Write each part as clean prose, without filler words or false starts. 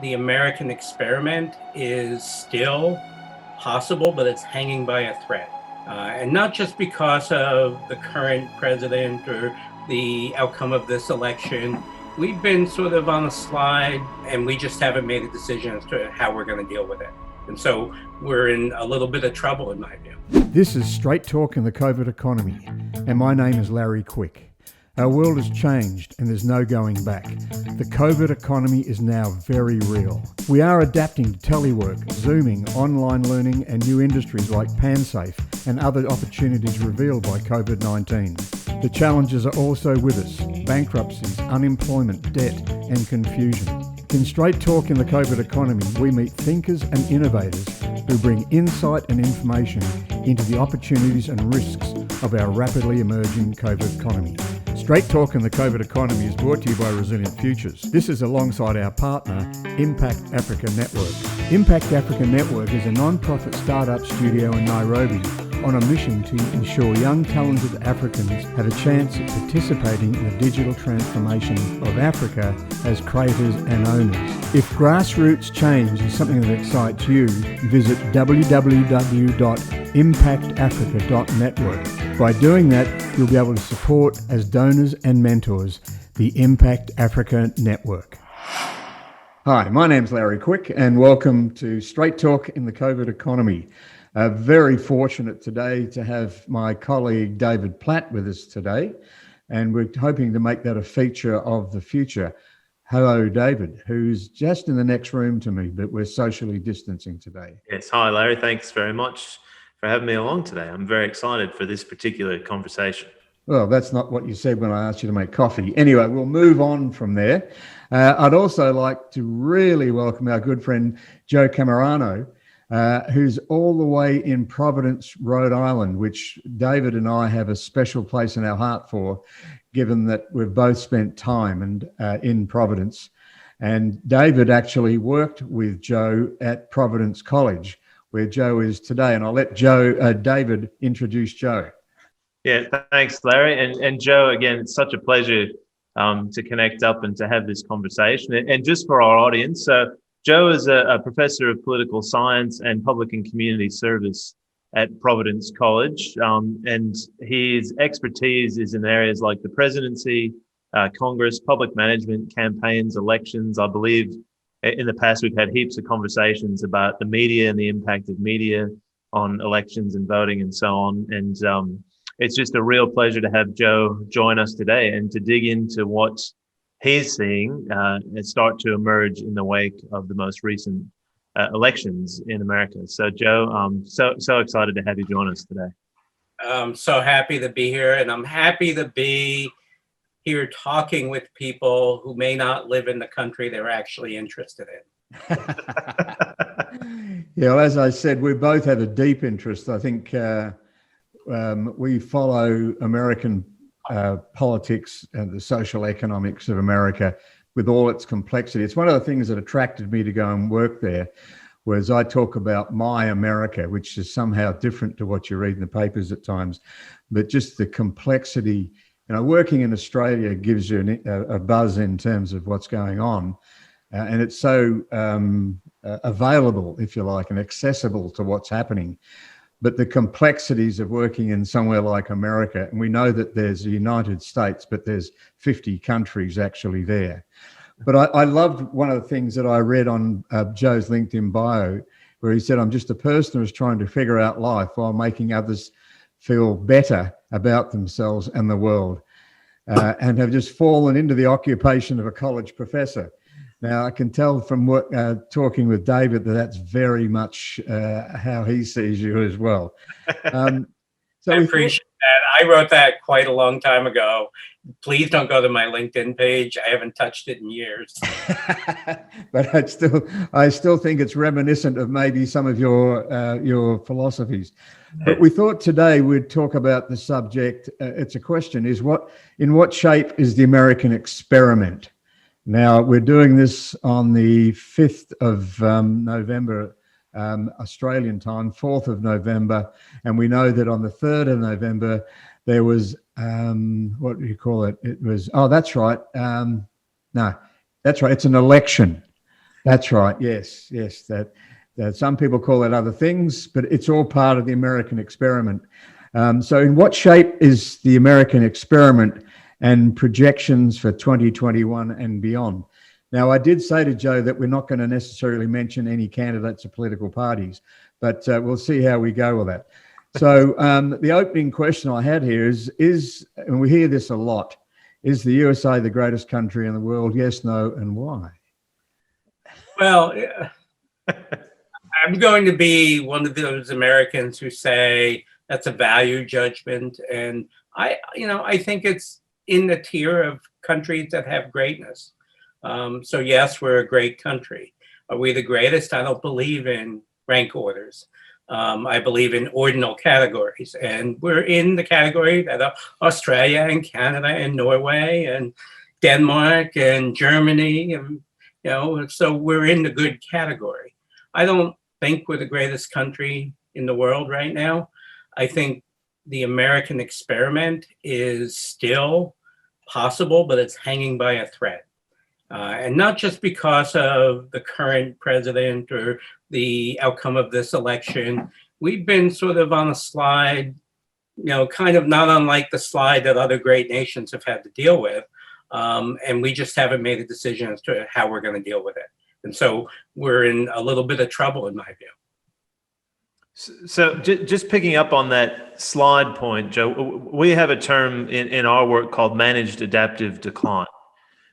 The American experiment is still possible, but it's hanging by a thread. And not just because of the current president or the outcome of this election. We've been sort of on a slide, and we just haven't made a decision as to how we're going to deal with it. And so we're in a little bit of trouble, in my view. This is Straight Talk in the COVID economy, and my name is Larry Quick. Our world has changed and there's no going back. The COVID economy is now very real. We are adapting to telework, Zooming, online learning and new industries like PanSafe and other opportunities revealed by COVID-19. The challenges are also with us: bankruptcies, unemployment, debt and confusion. In Straight Talk in the COVID economy, we meet thinkers and innovators who bring insight and information into the opportunities and risks of our rapidly emerging COVID economy. Straight Talk in the COVID economy is brought to you by Resilient Futures. This is alongside our partner, Impact Africa Network. Impact Africa Network is a non-profit startup studio in Nairobi on a mission to ensure young talented Africans have a chance at participating in the digital transformation of Africa as creators and owners. If grassroots change is something that excites you, visit www.impactafrica.network. By doing that, you'll be able to support as donors and mentors the Impact Africa Network. Hi, my name's Larry Quick and welcome to Straight Talk in the COVID economy. Very fortunate today to have my colleague David Platt with us today, and we're hoping to make that a feature of the future. Hello, David, who's just in the next room to me, but we're socially distancing today. Yes, hi Larry, thanks very much for having me along today. I'm very excited for this particular conversation. Well, that's not what you said when I asked you to make coffee. Anyway, we'll move on from there. I'd also like to really welcome our good friend Joe Cammarano, who's all the way in Providence, Rhode Island, which David and I have a special place in our heart for, given that we've both spent time in Providence. And David actually worked with Joe at Providence College, where Joe is today. And I'll let David introduce Joe. Yeah, thanks, Larry. And Joe, again, it's such a pleasure to connect up and to have this conversation. And just for our audience, Joe is a professor of political science and public and community service at Providence College. And his expertise is in areas like the presidency, Congress, public management, campaigns, elections. I believe in the past, we've had heaps of conversations about the media and the impact of media on elections and voting and so on. And it's just a real pleasure to have Joe join us today and to dig into what he's seeing start to emerge in the wake of the most recent elections in America. So Joe, I'm so excited to have you join us today. I'm so happy to be here, and I'm happy to be here talking with people who may not live in the country they're actually interested in. Yeah, well, as I said, we both have a deep interest. I think we follow American politics and the social economics of America with all its complexity. It's one of the things that attracted me to go and work there, whereas I talk about my America, which is somehow different to what you read in the papers at times, but just the complexity. You know, working in Australia gives you a buzz in terms of what's going on, and it's so available, if you like, and accessible to what's happening. But the complexities of working in somewhere like America, and we know that there's the United States, but there's 50 countries actually there. But I loved one of the things that I read on Joe's LinkedIn bio, where he said, I'm just a person who's trying to figure out life while making others feel better about themselves and the world, and have just fallen into the occupation of a college professor. Now, I can tell from talking with David that that's very much how he sees you as well. I appreciate that. I wrote that quite a long time ago. Please don't go to my LinkedIn page. I haven't touched it in years. But I still think it's reminiscent of maybe some of your philosophies. But we thought today we'd talk about the subject. It's a question: in what shape is the American experiment? Now, we're doing this on the 5th of November, Australian time, 4th of November. And we know that on the 3rd of November, there was, what do you call it? It was, oh, that's right. No, That's right. It's an election. That's right. Yes, yes. That some people call it other things, but it's all part of the American experiment. So in what shape is the American experiment and projections for 2021 and beyond? Now, I did say to Joe that we're not going to necessarily mention any candidates or political parties, but we'll see how we go with that. So the opening question I had here is, and we hear this a lot, is the USA the greatest country in the world? Yes, no, and why? Well, I'm going to be one of those Americans who say that's a value judgment. And I think it's in the tier of countries that have greatness. So yes, we're a great country. Are we the greatest? I don't believe in rank orders. I believe in ordinal categories, and we're in the category that Australia and Canada and Norway and Denmark and Germany, and so we're in the good category. I don't think we're the greatest country in the world right now. I think the American experiment is still possible, but it's hanging by a thread. And not just because of the current president or the outcome of this election. We've been sort of on a slide, kind of not unlike the slide that other great nations have had to deal with. And we just haven't made a decision as to how we're going to deal with it. And so we're in a little bit of trouble, in my view. So just picking up on that slide point, Joe, we have a term in our work called managed adaptive decline,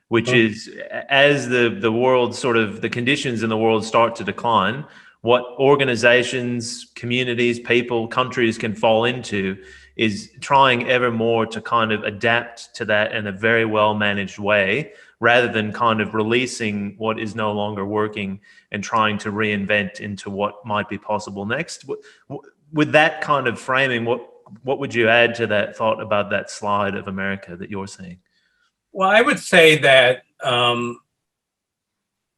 which is as the world the conditions in the world start to decline, what organizations, communities, people, countries can fall into is trying ever more to kind of adapt to that in a very well managed way, rather than kind of releasing what is no longer working and trying to reinvent into what might be possible next. With that kind of framing, what would you add to that thought about that slide of America that you're seeing? Well, I would say that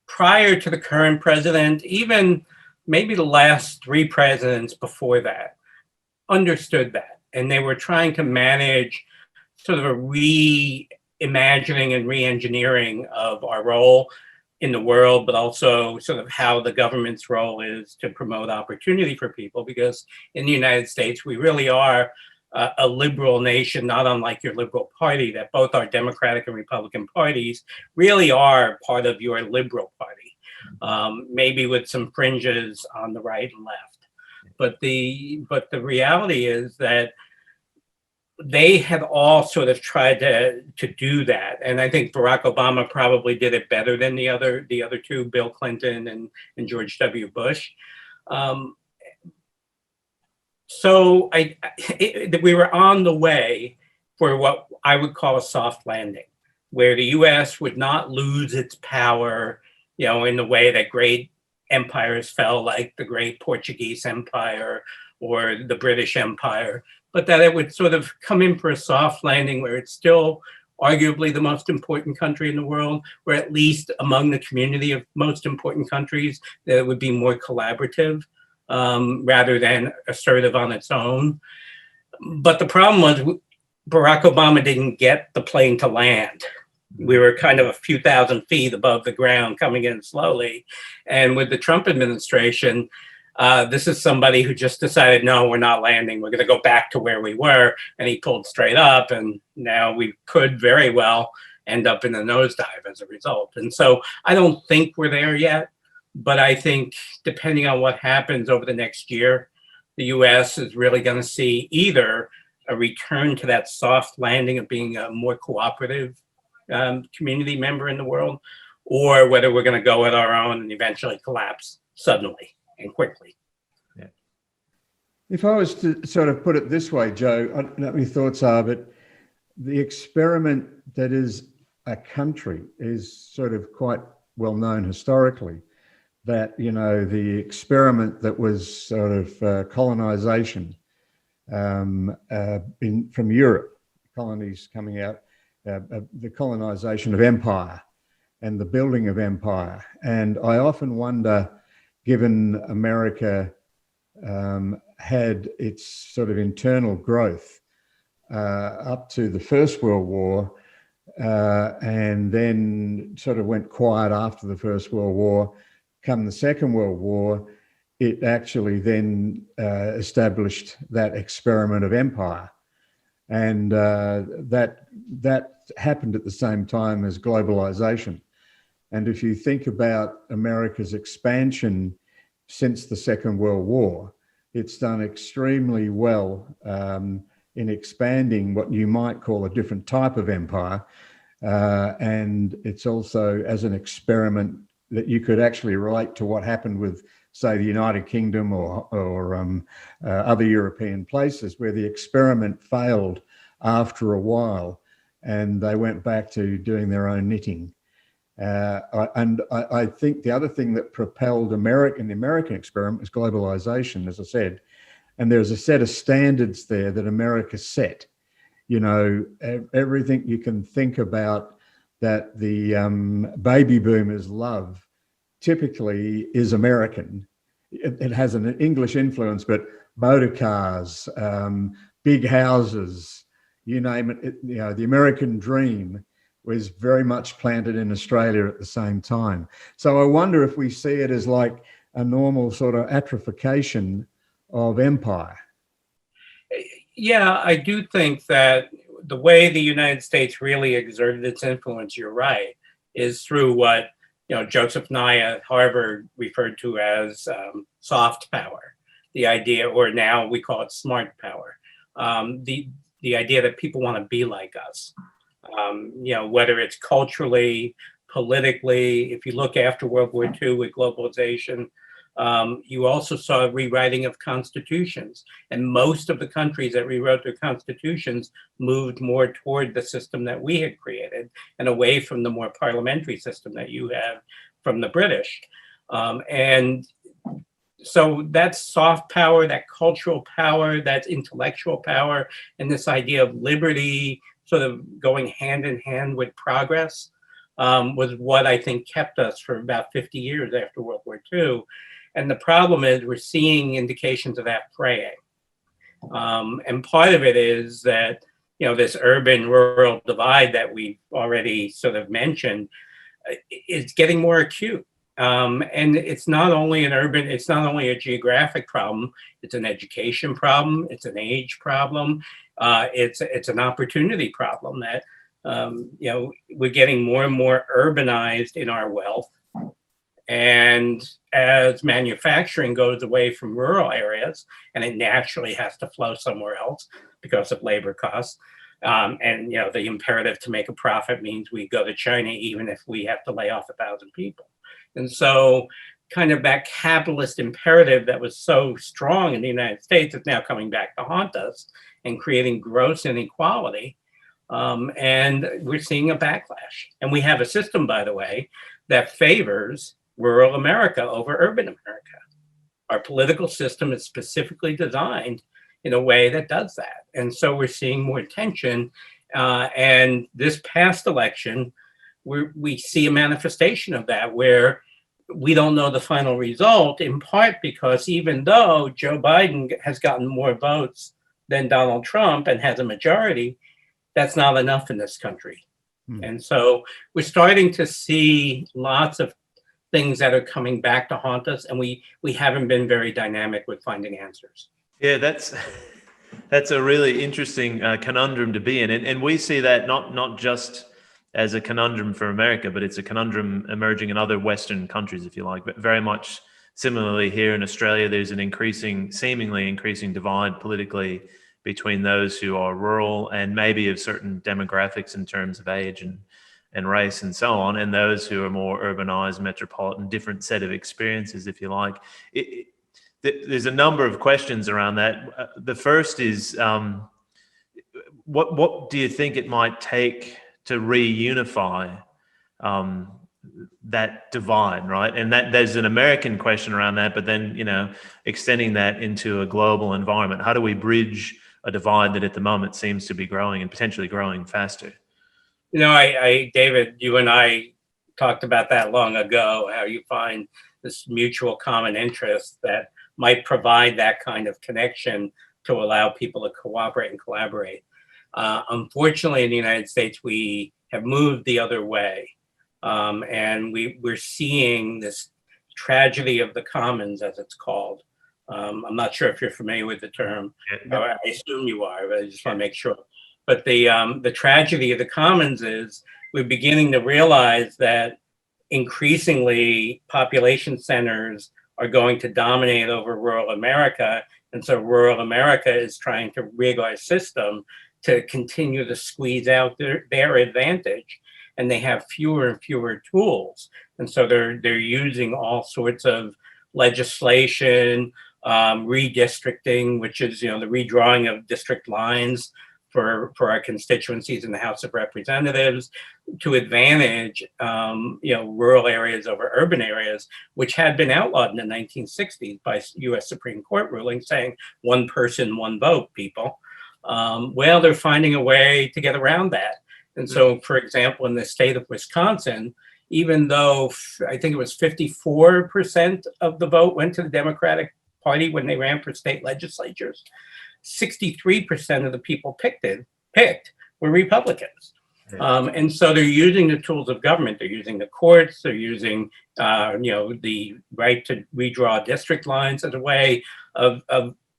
prior to the current president, even maybe the last three presidents before that, understood that. And they were trying to manage sort of a reimagining and re-engineering of our role in the world, but also sort of how the government's role is to promote opportunity for people. Because in the United States, we really are a liberal nation, not unlike your liberal party, that both our Democratic and Republican parties really are part of your liberal party, maybe with some fringes on the right and left. But the reality is that they had all sort of tried to do that. And I think Barack Obama probably did it better than the other two, Bill Clinton and George W. Bush. So we were on the way for what I would call a soft landing, where the U.S. would not lose its power, in the way that great empires fell, like the great Portuguese Empire or the British Empire, but that it would sort of come in for a soft landing where it's still arguably the most important country in the world, or at least among the community of most important countries, that it would be more collaborative rather than assertive on its own. But the problem was Barack Obama didn't get the plane to land. We were kind of a few thousand feet above the ground, coming in slowly. And with the Trump administration, this is somebody who just decided, no, we're not landing. We're going to go back to where we were. And he pulled straight up. And now we could very well end up in a nosedive as a result. And so I don't think we're there yet. But I think depending on what happens over the next year, the U.S. is really going to see either a return to that soft landing of being a more cooperative community member in the world, or whether we're going to go at our own and eventually collapse suddenly and quickly. Yeah. If I was to sort of put it this way, Joe, I don't know what your thoughts are, but the experiment that is a country is sort of quite well known historically. That, the experiment that was sort of colonization from Europe, colonies coming out, the colonization of empire and the building of empire. And I often wonder, given America had its sort of internal growth up to the First World War, and then sort of went quiet after the First World War. Come the Second World War, it actually then established that experiment of empire. And that happened at the same time as globalization. And if you think about America's expansion since the Second World War, it's done extremely well in expanding what you might call a different type of empire. And it's also as an experiment that you could actually relate to what happened with, say, the United Kingdom or other European places where the experiment failed after a while and they went back to doing their own knitting. I think the other thing that propelled the American experiment was globalization, as I said. And there's a set of standards there that America set. You know, everything you can think about that the baby boomers love typically is American. It has an English influence, but motor cars, big houses, you name it, you know, the American dream was very much planted in Australia at the same time. So I wonder if we see it as like a normal sort of atrophication of empire. Yeah, I do think that the way the United States really exerted its influence, you're right, is through what, you know, Joseph Nye at Harvard referred to as soft power, the idea, or now we call it smart power, the idea that people want to be like us. You know, whether it's culturally, politically, if you look after World War II with globalization, you also saw rewriting of constitutions. And most of the countries that rewrote their constitutions moved more toward the system that we had created and away from the more parliamentary system that you have from the British. And so that's soft power, that cultural power, that's intellectual power, and this idea of liberty sort of going hand in hand with progress was what I think kept us for about 50 years after World War II. And the problem is we're seeing indications of that fraying. And part of it is that, you know, this urban-rural divide that we've already sort of mentioned is getting more acute. And it's not only it's not only a geographic problem, it's an education problem, it's an age problem, it's an opportunity problem that, you know, we're getting more and more urbanized in our wealth. And as manufacturing goes away from rural areas, and it naturally has to flow somewhere else because of labor costs, and, you know, the imperative to make a profit means we go to China even if we have to lay off 1,000 people. And so kind of that capitalist imperative that was so strong in the United States is now coming back to haunt us and creating gross inequality. And we're seeing a backlash. And we have a system, by the way, that favors rural America over urban America. Our political system is specifically designed in a way that does that. And so we're seeing more tension. And this past election, we see a manifestation of that where we don't know the final result, in part because even though Joe Biden has gotten more votes than Donald Trump and has a majority, that's not enough in this country. And so we're starting to see lots of things that are coming back to haunt us, and we haven't been very dynamic with finding answers. Yeah, that's a really interesting conundrum to be in, and we see that not just as a conundrum for America, but it's a conundrum emerging in other Western countries, if you like. But very much similarly here in Australia, there's an seemingly increasing divide politically between those who are rural and maybe of certain demographics in terms of age and race and so on, and those who are more urbanized, metropolitan, different set of experiences, if you like. There's a number of questions around that. The first is, what do you think it might take to reunify that divide, right? And that there's an American question around that, but then, you know, extending that into a global environment. How do we bridge a divide that at the moment seems to be growing and potentially growing faster? You know, David, you and I talked about that long ago, how you find this mutual common interest that might provide that kind of connection to allow people to cooperate and collaborate. Unfortunately, in the United States, we have moved the other way. And we're seeing this tragedy of the commons, as it's called. I'm not sure if you're familiar with the term. I assume you are, but I just want to make sure. But the tragedy of the commons is we're beginning to realize that increasingly population centers are going to dominate over rural America. And so rural America is trying to rig our system to continue to squeeze out their advantage. And they have fewer and fewer tools. And so they're using all sorts of legislation, redistricting, which is, the redrawing of district lines for our constituencies in the House of Representatives to advantage, rural areas over urban areas, which had been outlawed in the 1960s by US Supreme Court ruling saying one person, one vote, people. Well, they're finding a way to get around that. And so, for example, in the state of Wisconsin, even though I think it was 54% of the vote went to the Democratic Party when they ran for state legislatures, 63% of the people picked were Republicans. And so they're using the tools of government. They're using the courts. They're using, the right to redraw district lines as a way of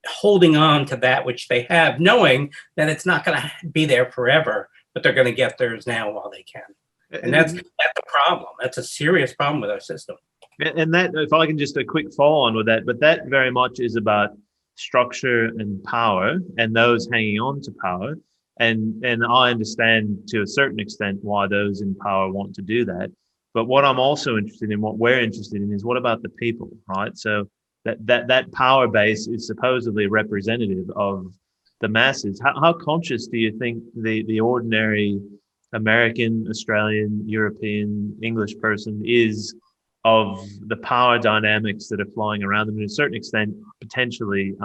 holding on to that which they have, knowing that it's not going to be there forever, but they're going to get theirs now while they can. And that's a problem. That's a serious problem with our system. And that, if I can just a quick follow on with that, but that very much is about structure and power and those hanging on to power. And I understand to a certain extent why those in power want to do that. But what I'm also interested in, what we're interested in, is what about the people, right? So that power base is supposedly representative of the masses. How conscious do you think the ordinary American, Australian, European, English person is of the power dynamics that are flowing around them, and to a certain extent, potentially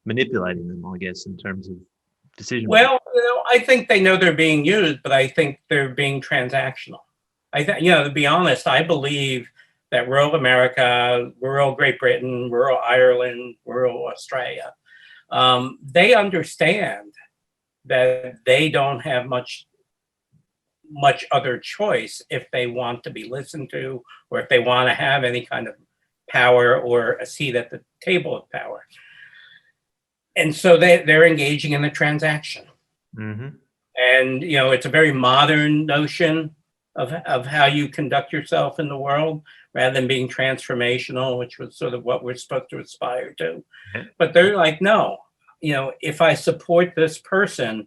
manipulating them, I guess, in terms of decision? Well, I think they know they're being used, but I think they're being transactional. I think, to be honest, I believe that rural America, rural Great Britain, rural Ireland, rural Australia, they understand that they don't have much other choice if they want to be listened to, or if they want to have any kind of power or a seat at the table of power. And so they're engaging in the transaction. Mm-hmm. And, it's a very modern notion of how you conduct yourself in the world, rather than being transformational, which was sort of what we're supposed to aspire to. Yeah. But they're like, no, if I support this person,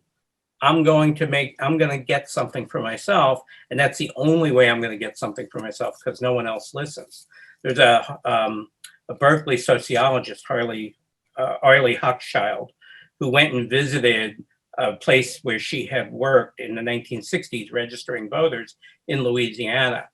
I'm going to get something for myself. And that's the only way I'm going to get something for myself, because no one else listens. There's a Berkeley sociologist, Arlie Hochschild, who went and visited a place where she had worked in the 1960s, registering voters in Louisiana.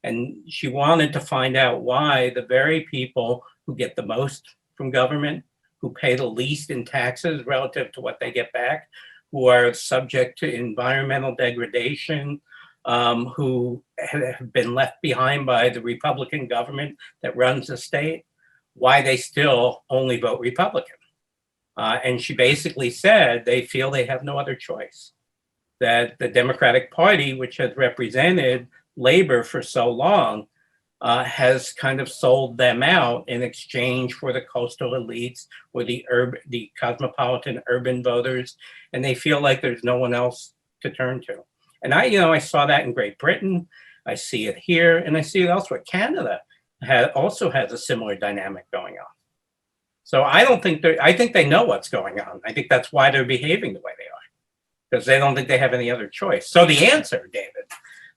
And she wanted to find out why the very people who get the most from government, who pay the least in taxes relative to what they get back, who are subject to environmental degradation, who have been left behind by the Republican government that runs the state, why they still only vote Republican. And she basically said they feel they have no other choice, that the Democratic Party, which has represented labor for so long, has kind of sold them out in exchange for the coastal elites or the cosmopolitan urban voters, and they feel like there's no one else to turn to. And I saw that in Great Britain, I see it here, and I see it elsewhere. Canada also has a similar dynamic going on. So I think they know what's going on. I think that's why they're behaving the way they are, because they don't think they have any other choice. So the answer, David,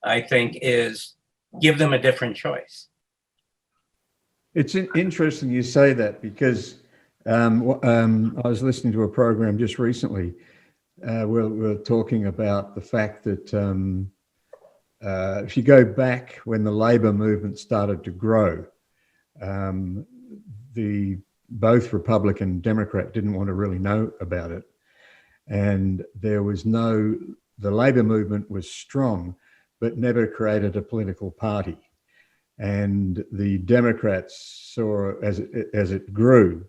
I think, is give them a different choice. It's interesting you say that, because I was listening to a program just recently where we were talking about the fact that if you go back when the labor movement started to grow, both Republican and Democrat didn't want to really know about it. And the labor movement was strong, but never created a political party. And the Democrats saw, as it grew,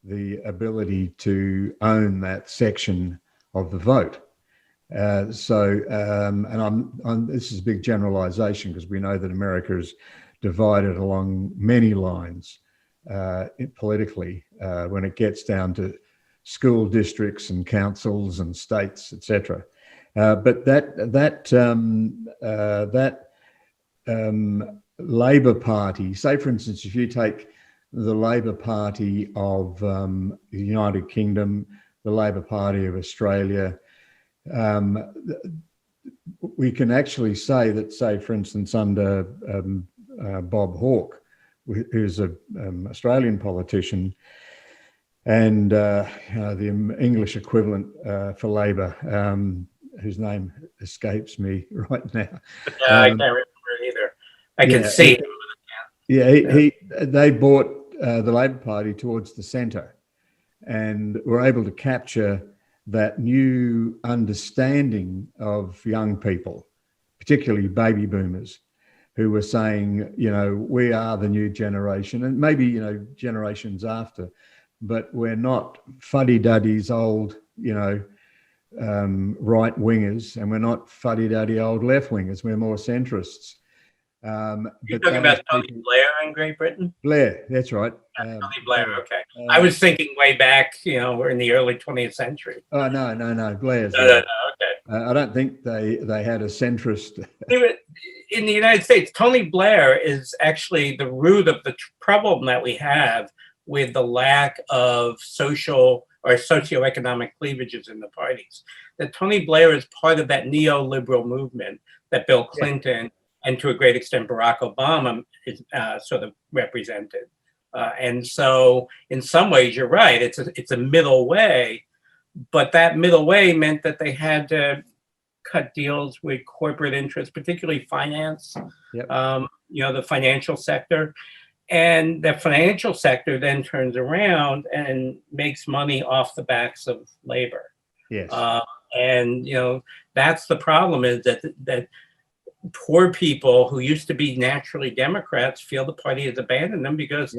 the ability to own that section of the vote. And this is a big generalization because we know that America is divided along many lines politically when it gets down to school districts and councils and states, etc. But that Labor Party, say for instance, if you take the Labor Party of the United Kingdom, the Labor Party of Australia, we can actually say that, say for instance, under Bob Hawke, who's an Australian politician, and the English equivalent for Labor, whose name escapes me right now. I can't remember it either. I can see. They brought the Labor Party towards the centre and were able to capture that new understanding of young people, particularly baby boomers, who were saying, we are the new generation, and maybe, generations after, but we're not fuddy-duddies old, right wingers, and we're not fuddy-duddy old left wingers. We're more centrists. You're talking about Tony Blair in Great Britain? Blair, that's right. Tony Blair, okay. I was thinking way back, we're in the early 20th century. Oh, no, Blair's. No, okay. I don't think they had a centrist. In the United States, Tony Blair is actually the root of the problem that we have with the lack of social or socioeconomic cleavages in the parties. That Tony Blair is part of that neoliberal movement that Bill Clinton and to a great extent Barack Obama is sort of represented. And so in some ways, you're right, it's a middle way, but that middle way meant that they had to cut deals with corporate interests, particularly finance, the financial sector. And the financial sector then turns around and makes money off the backs of labor. Yes. And that's the problem, is that poor people who used to be naturally Democrats feel the party has abandoned them because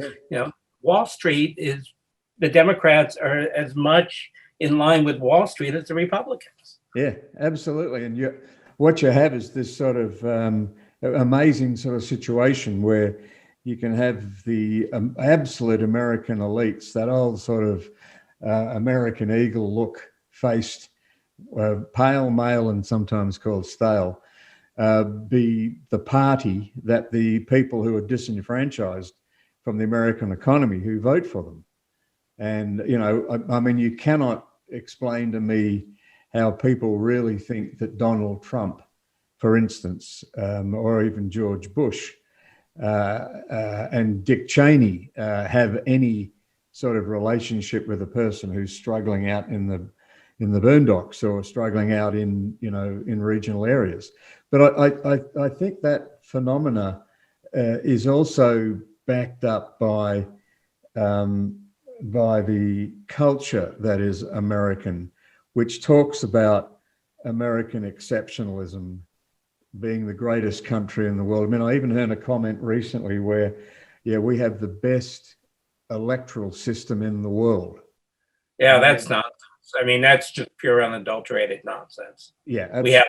Wall Street is, the Democrats are as much in line with Wall Street as the Republicans. Yeah, absolutely. And what you have is this sort of amazing sort of situation where you can have the absolute American elites, that old sort of American eagle look faced, pale, male, and sometimes called stale, be the party that the people who are disenfranchised from the American economy who vote for them. And, I mean, you cannot explain to me how people really think that Donald Trump, for instance, or even George Bush and Dick Cheney have any sort of relationship with a person who's struggling out in the boondocks or struggling out in regional areas. But I think that phenomena is also backed up by the culture that is American, which talks about American exceptionalism being the greatest country in the world. I mean, I even heard a comment recently where, we have the best electoral system in the world. Yeah, that's nonsense. I mean, that's just pure unadulterated nonsense. Yeah, absolutely. We have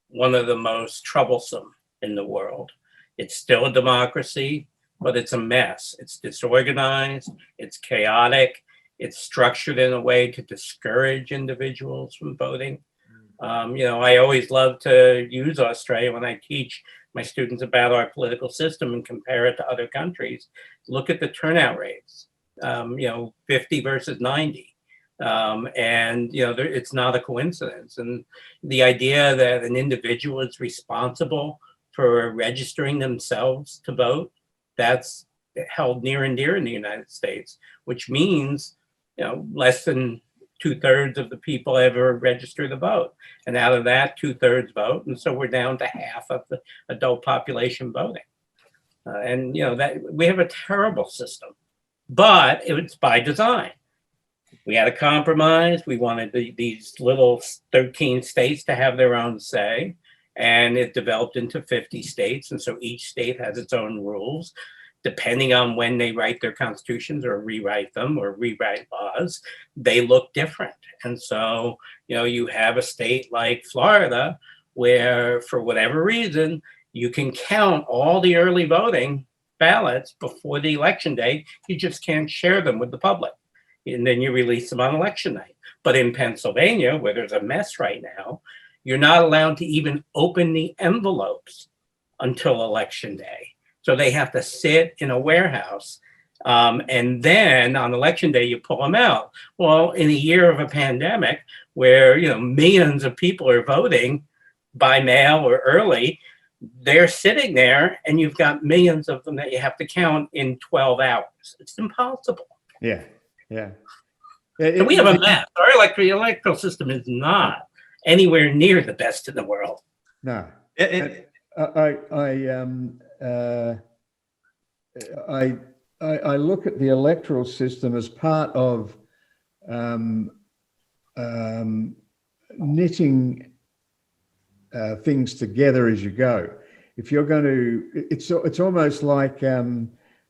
one of the most troublesome in the world. It's still a democracy, but it's a mess. It's disorganized, it's chaotic, it's structured in a way to discourage individuals from voting. I always love to use Australia when I teach my students about our political system and compare it to other countries. Look at the turnout rates, 50 versus 90. It's not a coincidence. And the idea that an individual is responsible for registering themselves to vote, that's held near and dear in the United States, which means, less than 2/3 of the people ever register to vote. And out of that, 2/3 vote. And so we're down to half of the adult population voting. That we have a terrible system, but it's by design. We had a compromise. We wanted these little 13 states to have their own say, and it developed into 50 states. And so each state has its own rules. depending on when they write their constitutions or rewrite them or rewrite laws, they look different. And so, you have a state like Florida where, for whatever reason, you can count all the early voting ballots before the election day. You just can't share them with the public. And then you release them on election night. But in Pennsylvania, where there's a mess right now, you're not allowed to even open the envelopes until election day. So they have to sit in a warehouse. And then on election day, you pull them out. Well, in a year of a pandemic where, millions of people are voting by mail or early, they're sitting there and you've got millions of them that you have to count in 12 hours. It's impossible. Yeah. Yeah. So we have a mess. Our electoral system is not anywhere near the best in the world. No. I look at the electoral system as part of knitting things together as you go. If you're going to, it's almost like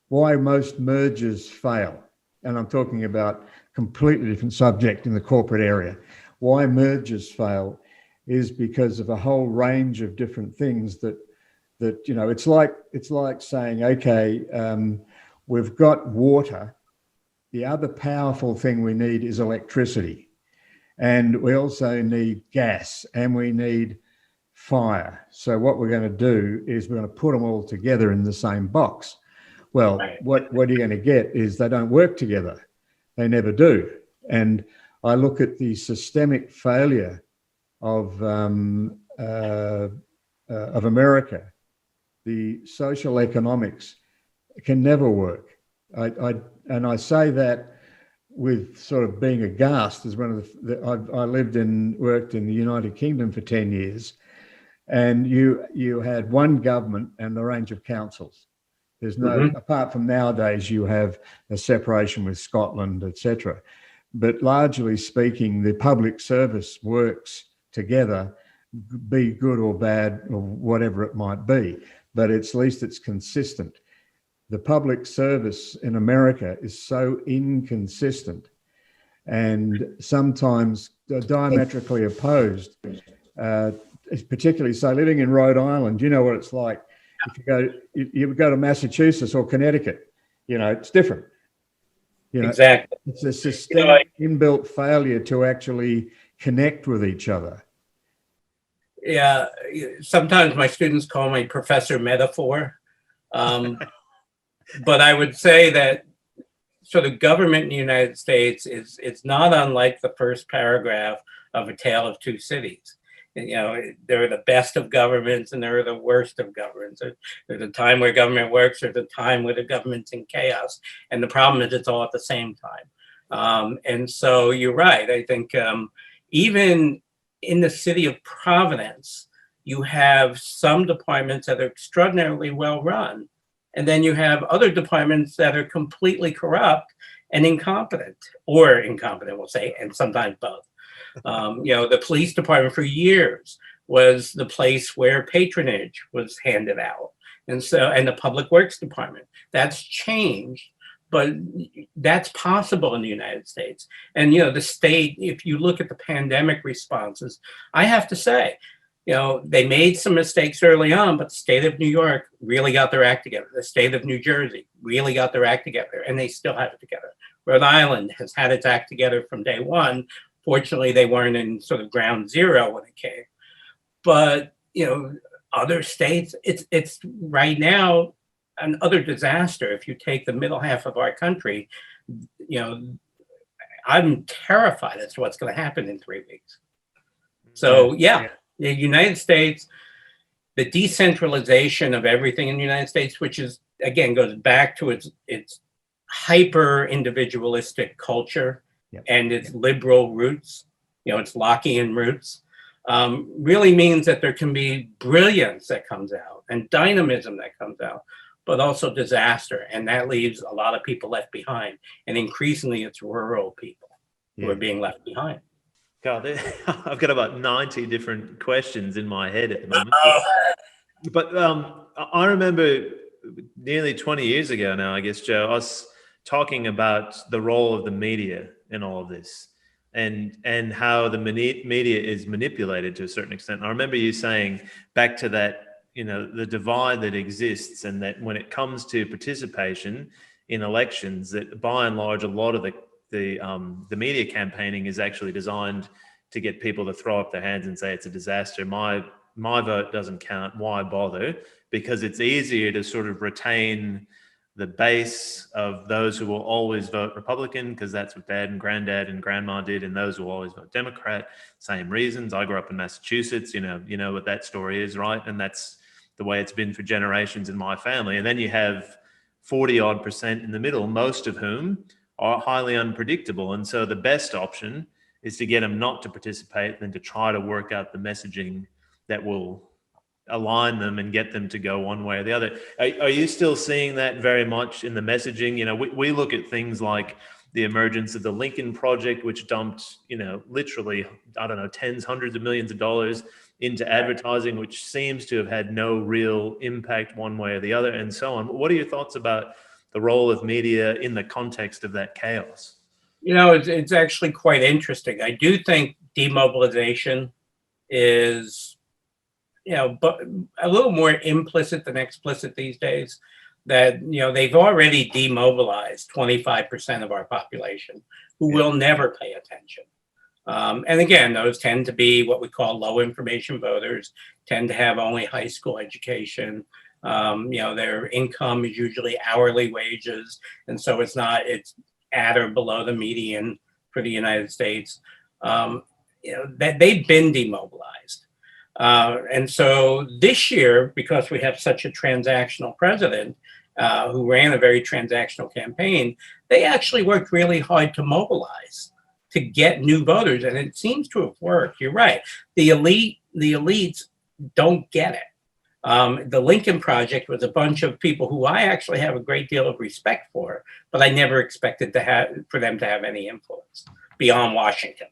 why most mergers fail. And I'm talking about a completely different subject in the corporate area. Why mergers fail is because of a whole range of different things that it's like saying, okay, we've got water. The other powerful thing we need is electricity. And we also need gas and we need fire. So what we're going to do is we're going to put them all together in the same box. Well, what you're going to get is they don't work together. They never do. And I look at the systemic failure of America. The social economics can never work. I say that with sort of being aghast as one of I worked in the United Kingdom for 10 years, and you had one government and a range of councils. There's no, apart from nowadays, you have a separation with Scotland, etc. But largely speaking, the public service works together, be good or bad or whatever it might be, but at least it's consistent. The public service in America is so inconsistent and sometimes diametrically opposed, particularly so living in Rhode Island, you know what it's like. If you go to Massachusetts or Connecticut, it's different. Exactly. It's a systemic inbuilt failure to actually connect with each other. Yeah, sometimes my students call me Professor Metaphor. But I would say that sort of government in the United States it's not unlike the first paragraph of A Tale of Two Cities. There are the best of governments and there are the worst of governments. There's a time where government works, there's a time where the government's in chaos. And the problem is it's all at the same time. And so you're right. I think even in the city of Providence, you have some departments that are extraordinarily well run. And then you have other departments that are completely corrupt and incompetent, we'll say, and sometimes both. The police department for years was the place where patronage was handed out. And the public works department, that's changed, but that's possible in the United States. And, the state, if you look at the pandemic responses, I have to say, they made some mistakes early on, but the state of New York really got their act together. The state of New Jersey really got their act together, and they still have it together. Rhode Island has had its act together from day one. Fortunately, they weren't in sort of ground zero when it came. But, other states, it's right now another disaster. If you take the middle half of our country, I'm terrified as to what's going to happen in 3 weeks. So, the United States, the decentralization of everything in the United States, which is, again, goes back to its hyper individualistic culture and its liberal roots, its Lockean roots, really means that there can be brilliance that comes out and dynamism that comes out, but also disaster. And that leaves a lot of people left behind. And increasingly, it's rural people who are being left behind. God, I've got about 90 different questions in my head at the moment. But I remember nearly 20 years ago now, I guess, Joe, us talking about the role of the media in all of this, and how the media is manipulated to a certain extent. I remember you saying back to that, the divide that exists, and that when it comes to participation in elections, that by and large, a lot of the media campaigning is actually designed to get people to throw up their hands and say it's a disaster. My vote doesn't count. Why bother? Because it's easier to sort of retain the base of those who will always vote Republican, because that's what dad and granddad and grandma did, and those who will always vote Democrat, same reasons. I grew up in Massachusetts, you know what that story is, right? And that's the way it's been for generations in my family. And then you have 40-odd% in the middle, most of whom are highly unpredictable. And so the best option is to get them not to participate than to try to work out the messaging that will align them and get them to go one way or the other. Are you still seeing that very much in the messaging? We look at things like the emergence of the Lincoln Project, which dumped, literally, I don't know, tens, hundreds of millions of dollars into advertising, which seems to have had no real impact one way or the other, and so on. What are your thoughts about the role of media in the context of that chaos? It's actually quite interesting. I do think demobilization is, but a little more implicit than explicit these days. That, they've already demobilized 25% of our population who will never pay attention. And again, those tend to be what we call low information voters, tend to have only high school education. Their income is usually hourly wages. And so it's at or below the median for the United States. That they've been demobilized. And so this year, because we have such a transactional president who ran a very transactional campaign, they actually worked really hard to mobilize, to get new voters. And it seems to have worked. You're right. The elites don't get it. The Lincoln Project was a bunch of people who I actually have a great deal of respect for, but I never expected for them to have any influence beyond Washington.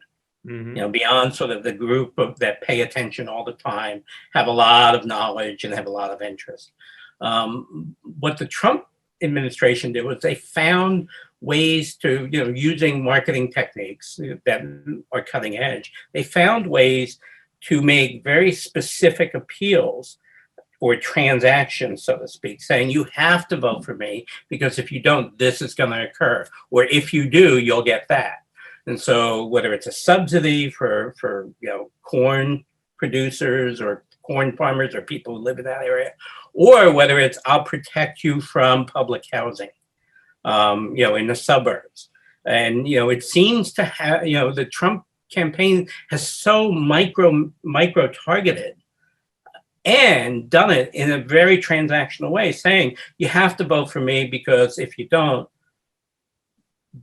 Mm-hmm. Beyond sort of the group that pay attention all the time, have a lot of knowledge and have a lot of interest. What the Trump administration did was they found ways to, using marketing techniques that are cutting edge, they found ways to make very specific appeals or transactions, so to speak, saying you have to vote for me because if you don't, this is going to occur. Or if you do, you'll get that. And so whether it's a subsidy for corn producers or corn farmers or people who live in that area, or whether it's I'll protect you from public housing, in the suburbs. And, it seems to have, the Trump campaign has so micro targeted and done it in a very transactional way, saying you have to vote for me because if you don't,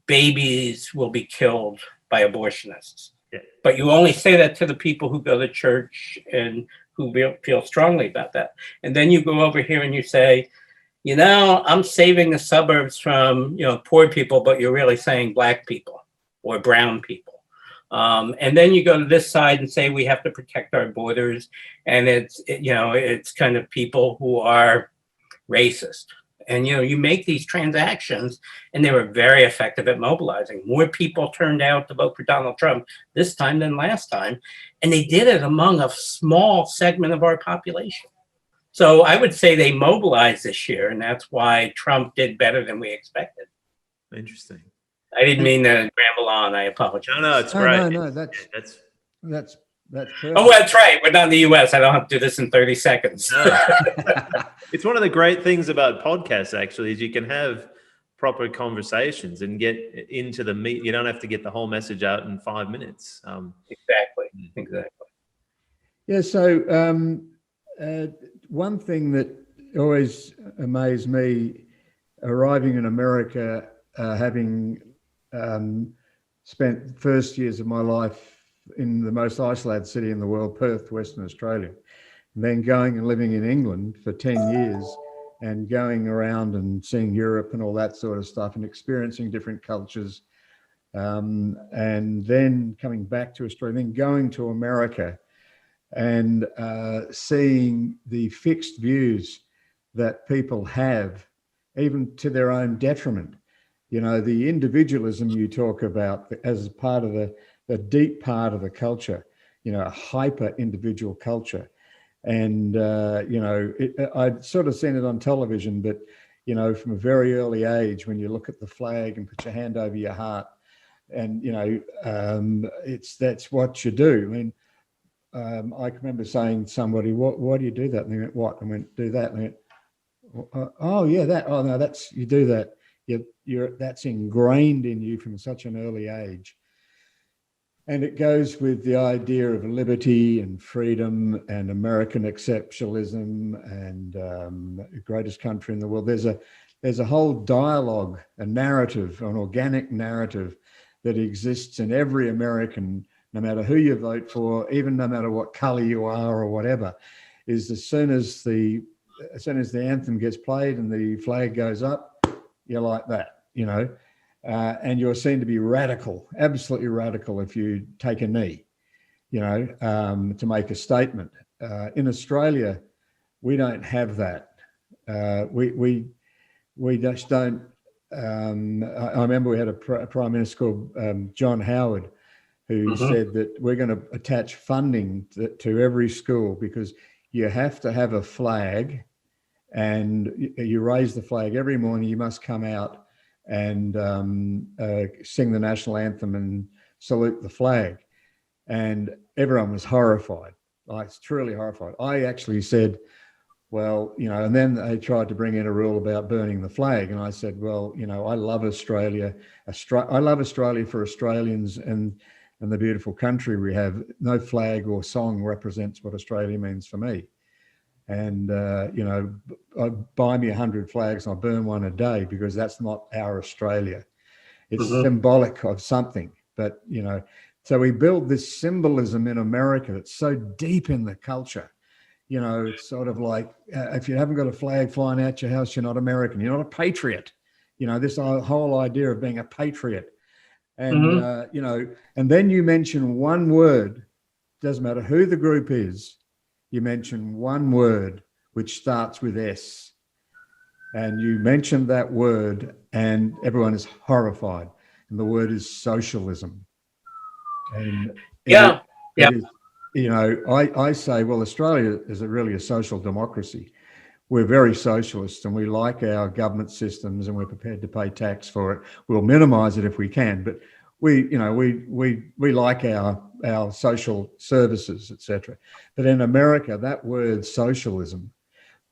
babies will be killed by abortionists. Yeah. But you only say that to the people who go to church and who feel strongly about that. And then you go over here and you say, I'm saving the suburbs from, poor people, but you're really saying black people or brown people. And then you go to this side and say, we have to protect our borders. And it's kind of people who are racist. And, you make these transactions, and they were very effective at mobilizing. More people turned out to vote for Donald Trump this time than last time. And they did it among a small segment of our population. So I would say they mobilized this year, and that's why Trump did better than we expected. Interesting. I didn't mean to ramble on. I apologize. No, it's great. No, that's perfect. Oh, that's right. We're not in the U.S. I don't have to do this in 30 seconds. No. It's one of the great things about podcasts, actually, is you can have proper conversations and get into the meat. You don't have to get the whole message out in 5 minutes. Exactly. Yeah. So one thing that always amazed me arriving in America, having spent the first years of my life in the most isolated city in the world, Perth, Western Australia, and then going and living in England for 10 years and going around and seeing Europe and all that sort of stuff and experiencing different cultures, and then coming back to Australia, then going to America and seeing the fixed views that people have even to their own detriment. You know, the individualism you talk about as part of the deep part of the culture, you know, a hyper individual culture. And, you know, I'd sort of seen it on television, but, you know, from a very early age, when you look at the flag and put your hand over your heart, and, you know, that's what you do. I mean, I can remember saying to somebody, why do you do that? And they went, what? I went, do that. And they went, oh yeah, that. Oh no, you do that. That's ingrained in you from such an early age. And it goes with the idea of liberty and freedom and American exceptionalism and greatest country in the world. There's a whole dialogue, a narrative, an organic narrative that exists in every American, no matter who you vote for, even no matter what color you are or whatever, is as soon as the anthem gets played and the flag goes up, you're like that, you know. And you're seen to be radical, absolutely radical, if you take a knee, you know, to make a statement. In Australia, we don't have that. We just don't. I remember we had a Prime Minister called John Howard, who said that we're going to attach funding to every school because you have to have a flag, and you raise the flag every morning. You must come out and sing the national anthem and salute the flag. And everyone was horrified, like truly horrified. I actually said, well, you know, and then they tried to bring in a rule about burning the flag. And I said, well, you know, I love Australia. I love Australia for Australians and the beautiful country we have. No flag or song represents what Australia means for me. And, you know, buy me 100 flags and I'll burn one a day, because that's not our Australia. It's symbolic of something. But, you know, so we build this symbolism in America that's so deep in the culture. You know, it's sort of like, if you haven't got a flag flying out your house, you're not American. You're not a patriot. You know, this whole idea of being a patriot. And, you know, and then you mention one word, doesn't matter who the group is, you mention one word which starts with S, and you mention that word and everyone is horrified, and the word is socialism. And it is, you know, I say, well, Australia is really a social democracy. We're very socialist and we like our government systems and we're prepared to pay tax for it. We'll minimize it if we can, but we like our social services, etc. But in America, that word socialism.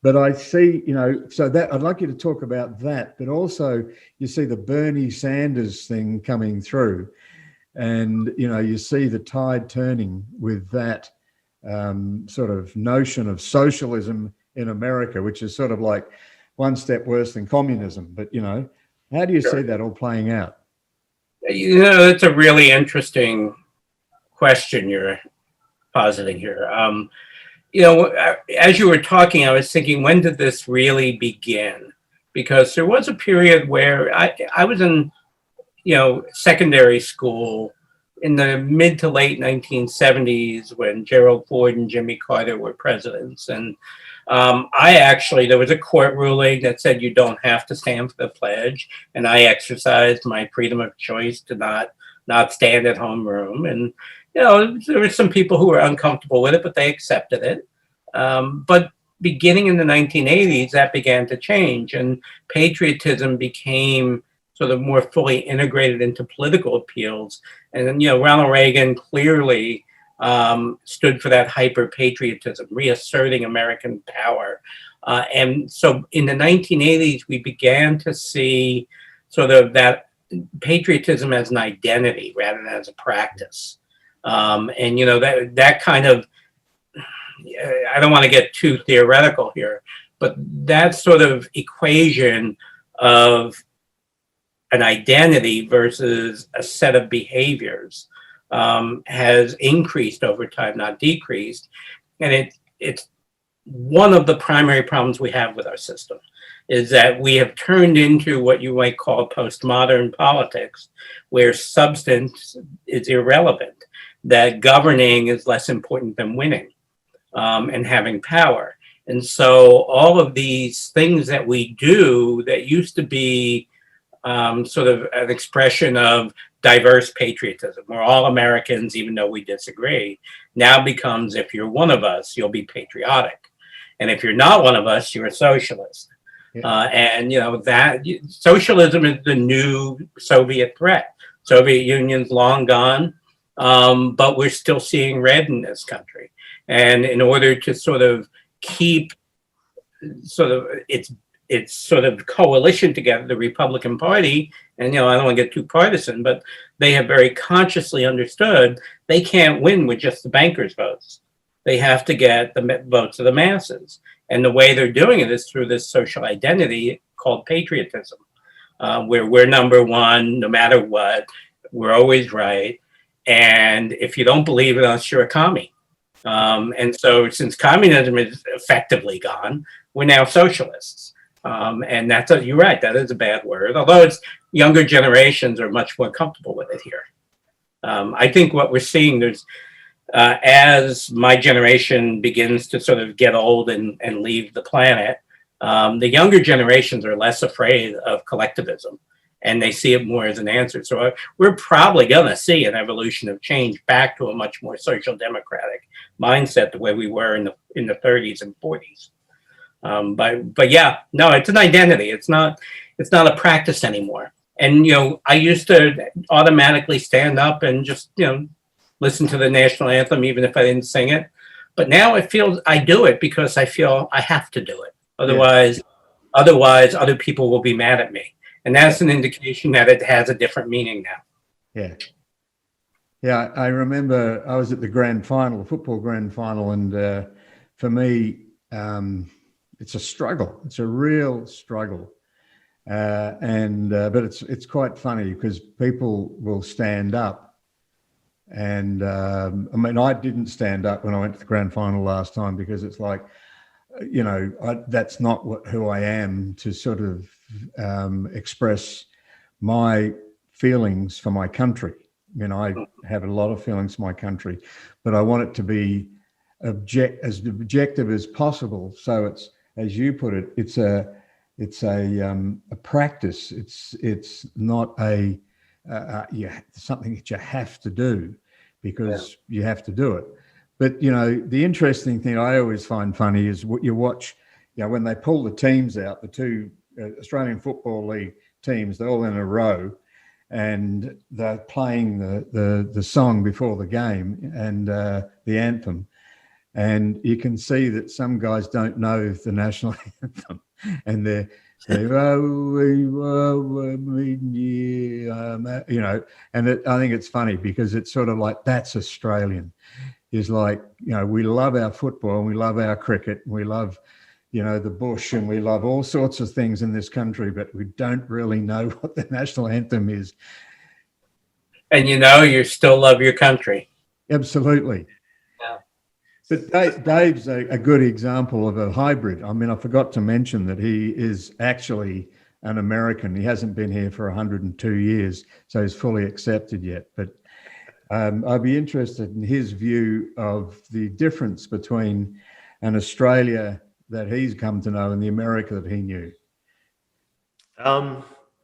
But I see, you know, so that I'd like you to talk about that, but also you see the Bernie Sanders thing coming through, and, you know, you see the tide turning with that sort of notion of socialism in America, which is sort of like one step worse than communism. But, you know, how do you see that all playing out? You know, it's a really interesting question you're positing here. You know, as you were talking, I was thinking, when did this really begin? Because there was a period where I was in, you know, secondary school in the mid to late 1970s when Gerald Ford and Jimmy Carter were presidents. And there was a court ruling that said you don't have to stand for the pledge. And I exercised my freedom of choice to not stand at homeroom. And, you know, there were some people who were uncomfortable with it, but they accepted it. But beginning in the 1980s, that began to change, and patriotism became sort of more fully integrated into political appeals. And then, you know, Ronald Reagan clearly stood for that hyper-patriotism, reasserting American power. And so in the 1980s, we began to see sort of that patriotism as an identity rather than as a practice. And, you know, that kind of, I don't want to get too theoretical here, but that sort of equation of an identity versus a set of behaviors has increased over time, not decreased. And it's one of the primary problems we have with our system, is that we have turned into what you might call postmodern politics, where substance is irrelevant, that governing is less important than winning and having power. And so all of these things that we do that used to be sort of an expression of diverse patriotism. We're all Americans, even though we disagree, now becomes, if you're one of us, you'll be patriotic. And if you're not one of us, you're a socialist. Yeah. And, that socialism is the new Soviet threat. Soviet Union's long gone, but we're still seeing red in this country. And in order to sort of keep sort of its sort of coalition together, the Republican Party, and I don't want to get too partisan, but they have very consciously understood they can't win with just the bankers' votes. They have to get the votes of the masses. And the way they're doing it is through this social identity called patriotism, where we're number one, no matter what, we're always right. And if you don't believe in us, you're a commie. And so since communism is effectively gone, we're now socialists. And you're right, that is a bad word, although it's younger generations are much more comfortable with it here. I think what we're seeing, as my generation begins to sort of get old and leave the planet, the younger generations are less afraid of collectivism, and they see it more as an answer. So we're probably going to see an evolution of change back to a much more social democratic mindset, the way we were in the 30s and 40s. But yeah, no, it's an identity. It's not a practice anymore. And, I used to automatically stand up and just, listen to the national anthem, even if I didn't sing it. But now I do it because I feel I have to do it. Otherwise, other people will be mad at me. And that's an indication that it has a different meaning now. Yeah. Yeah, I remember I was at the grand final, football grand final, and for me, it's a struggle. It's a real struggle, but it's quite funny because people will stand up, and I didn't stand up when I went to the grand final last time because it's like, that's not who I am to sort of express my feelings for my country. I have a lot of feelings for my country, but I want it to be as objective as possible. So it's, as you put it, it's a practice. It's not something that you have to do because you have to do it. But the interesting thing I always find funny is what you watch. When they pull the teams out, the two Australian Football League teams, they're all in a row, and they're playing the song before the game and the anthem. And you can see that some guys don't know the national anthem, and they're I think it's funny because it's sort of like, that's Australian. Is like, we love our football and we love our cricket and we love, the bush and we love all sorts of things in this country, but we don't really know what the national anthem is. And you still love your country. Absolutely. But Dave's a good example of a hybrid. I mean, I forgot to mention that he is actually an American. He hasn't been here for 102 years, so he's fully accepted yet. But I'd be interested in his view of the difference between an Australia that he's come to know and the America that he knew. Yeah,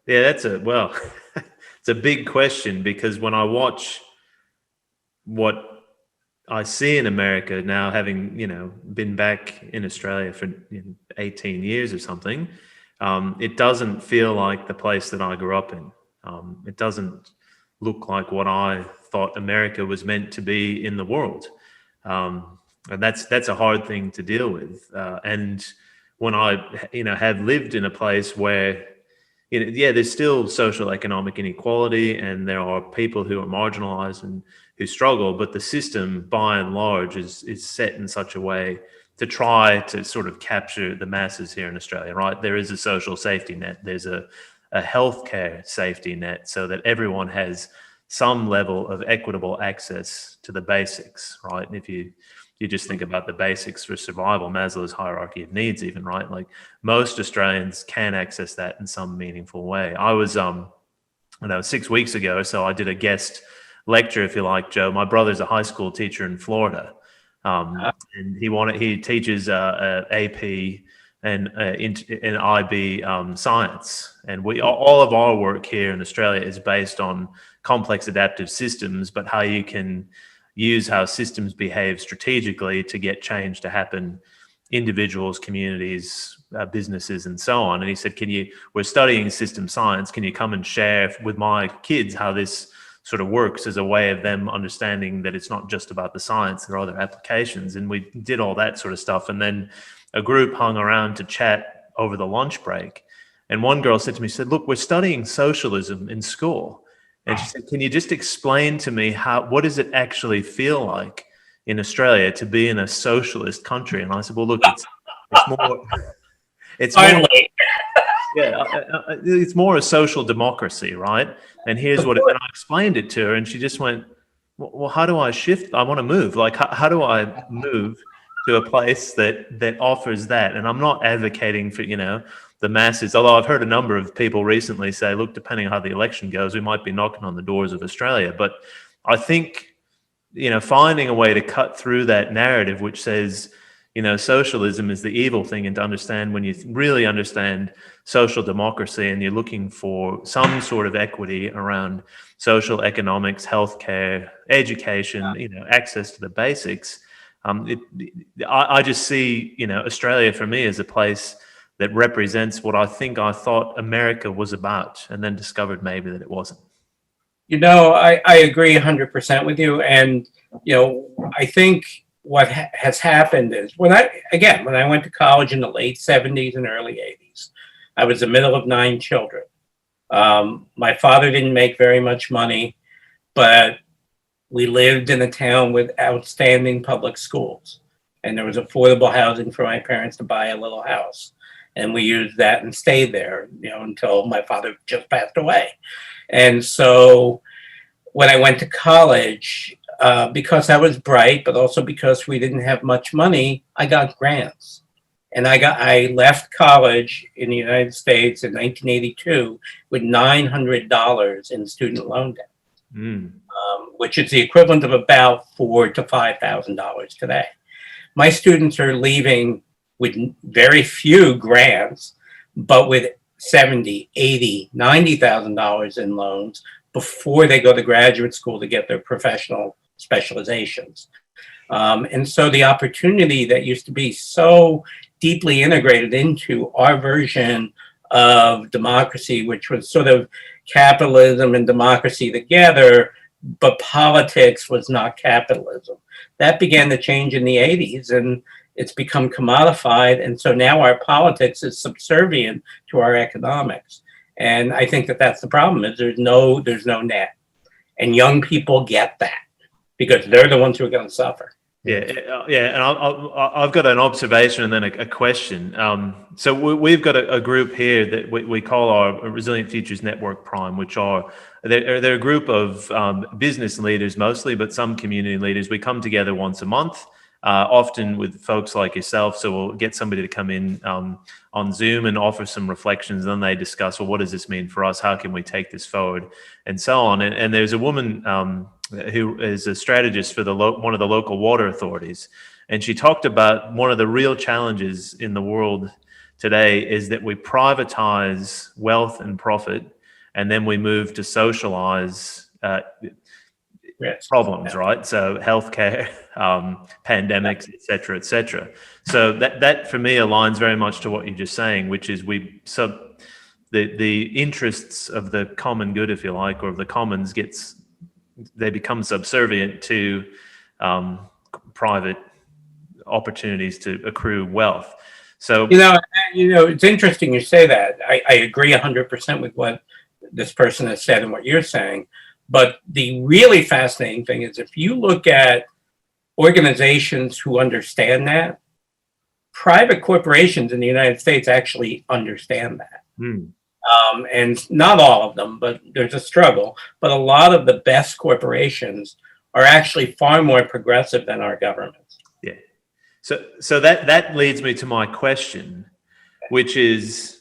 it's a big question, because when I watch what I see in America now, having, been back in Australia for 18 years or something, it doesn't feel like the place that I grew up in. It doesn't look like what I thought America was meant to be in the world. And that's a hard thing to deal with. And when I, have lived in a place where, there's still social economic inequality and there are people who are marginalized and who struggle, but the system by and large is set in such a way to try to sort of capture the masses here in Australia, right? There is a social safety net. There's a healthcare safety net so that everyone has some level of equitable access to the basics, right? And if you just think about the basics for survival, Maslow's hierarchy of needs even, right? Like most Australians can access that in some meaningful way. I was, 6 weeks ago, so I did a guest lecture, if you like, Joe. My brother's a high school teacher in Florida. and he teaches AP and IB science, and all of our work here in Australia is based on complex adaptive systems, but how you can use how systems behave strategically to get change to happen, individuals, communities, businesses, and so on. And he said, we're studying system science, can you come and share with my kids how this sort of works as a way of them understanding that it's not just about the science, there are other applications. And we did all that sort of stuff. And then a group hung around to chat over the lunch break. And one girl said to me, she said, look, we're studying socialism in school. And she said, can you just explain to me what does it actually feel like in Australia to be in a socialist country? And I said, well, look, it's more a social democracy, right? And here's what, and I explained it to her, and she just went, well, how do I shift? I want to move. Like, how do I move to a place that offers that? And I'm not advocating for, the masses, although I've heard a number of people recently say, look, depending on how the election goes, we might be knocking on the doors of Australia. But I think, finding a way to cut through that narrative, which says, socialism is the evil thing, and to understand, when you really understand social democracy and you're looking for some sort of equity around social economics, healthcare, education, access to the basics. I just see, Australia for me as a place that represents what I thought America was about, and then discovered maybe that it wasn't. I agree 100% with you. And, I think what has happened is when I went to college in the late 70s and early 80s, I was the middle of 9 children. My father didn't make very much money, but we lived in a town with outstanding public schools, and there was affordable housing for my parents to buy a little house. And we used that and stayed there, until my father just passed away. And so when I went to college, because I was bright, but also because we didn't have much money, I got grants. And I left college in the United States in 1982 with $900 in student loan debt, which is the equivalent of about $4,000 to $5,000 today. My students are leaving with very few grants, but with $70,000, $80,000, $90,000 in loans before they go to graduate school to get their professional specializations. And so the opportunity that used to be so deeply integrated into our version of democracy, which was sort of capitalism and democracy together, but politics was not capitalism. That began to change in the 80s, and it's become commodified. And so now our politics is subservient to our economics. And I think that's the problem, is there's no net. And young people get that because they're the ones who are going to suffer. Yeah. And I've got an observation and then a question. So we've got a group here that we call our Resilient Futures Network Prime, which they're a group of business leaders mostly, but some community leaders. We come together once a month. Often with folks like yourself. So we'll get somebody to come in on Zoom and offer some reflections. And then they discuss, well, what does this mean for us? How can we take this forward? And so on. And there's a woman who is a strategist for one of the local water authorities. And she talked about one of the real challenges in the world today is that we privatize wealth and profit, and then we move to socialize problems, right? So healthcare, pandemics, et cetera, et cetera. So that for me aligns very much to what you're just saying, which is the interests of the common good, if you like, or of the commons they become subservient to private opportunities to accrue wealth. So it's interesting you say that. I agree 100% with what this person has said and what you're saying. But the really fascinating thing is, if you look at organizations who understand that, private corporations in the United States actually understand that. And not all of them, but there's a struggle. But a lot of the best corporations are actually far more progressive than our governments. Yeah. So that leads me to my question, which is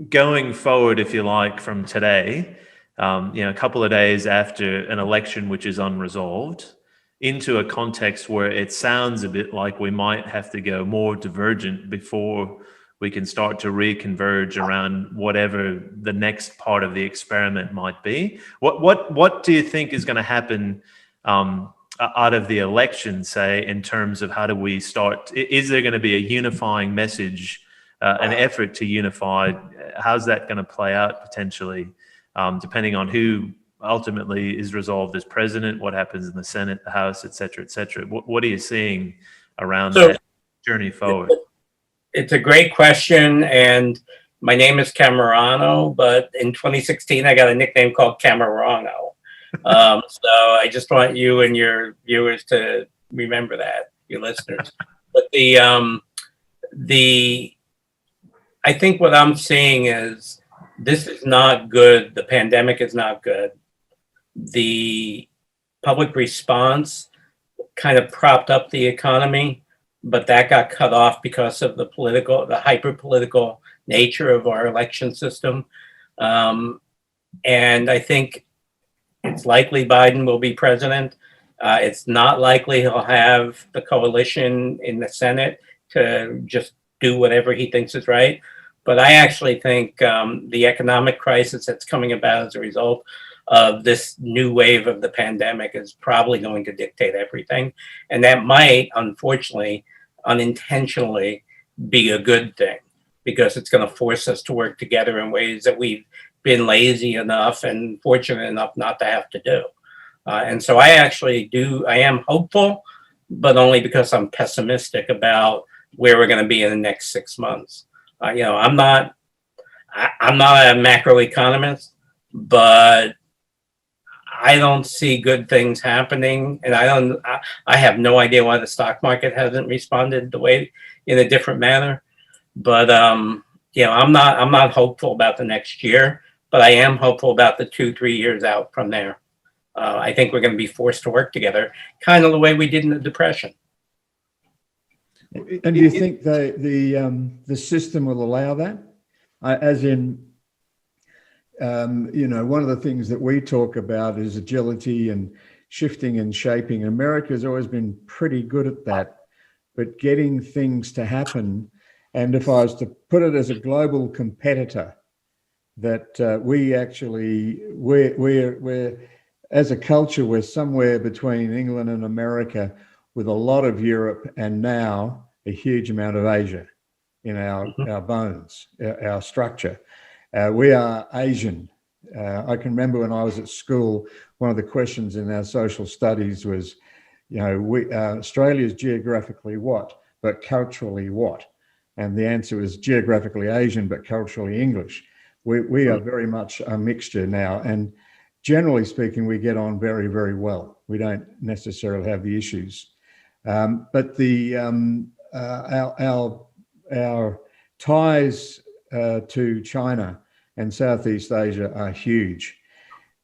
going forward, if you like, from today. A couple of days after an election which is unresolved, into a context where it sounds a bit like we might have to go more divergent before we can start to reconverge around whatever the next part of the experiment might be. What do you think is going to happen out of the election, say, in terms of how do we start? Is there going to be a unifying message, an effort to unify? How's that going to play out potentially, depending on who ultimately is resolved as president, what happens in the Senate, the House, et cetera, et cetera? What are you seeing around that journey forward? It's a great question, and my name is Cammarano, but in 2016 I got a nickname called Cammarano. So I just want you and your viewers to remember that, your listeners. But I think what I'm seeing is this is not good. The pandemic is not good. The public response kind of propped up the economy, but that got cut off because of the hyper-political nature of our election system. And I think it's likely Biden will be president. It's not likely he'll have the coalition in the Senate to just do whatever he thinks is right. But I actually think the economic crisis that's coming about as a result of this new wave of the pandemic is probably going to dictate everything. And that might, unfortunately, unintentionally be a good thing, because it's going to force us to work together in ways that we've been lazy enough and fortunate enough not to have to do. And so I am hopeful, but only because I'm pessimistic about where we're going to be in the next 6 months. I'm not a macroeconomist, but I don't see good things happening, and I have no idea why the stock market hasn't responded in a different manner. But I'm not hopeful about the next year, but I am hopeful about the 2-3 years out from there. I think we're going to be forced to work together, kind of the way we did in the Depression. And do you think the system will allow that? As in, one of the things that we talk about is agility and shifting and shaping. America's always been pretty good at that, but getting things to happen. And if I was to put it as a global competitor, that we're as a culture, we're somewhere between England and America, with a lot of Europe and now a huge amount of Asia in our bones, our structure. We are Asian. I can remember when I was at school, one of the questions in our social studies was, Australia is geographically what, but culturally what? And the answer was geographically Asian, but culturally English. We are very much a mixture now. And generally speaking, we get on very, very well. We don't necessarily have the issues. But our ties to China and Southeast Asia are huge.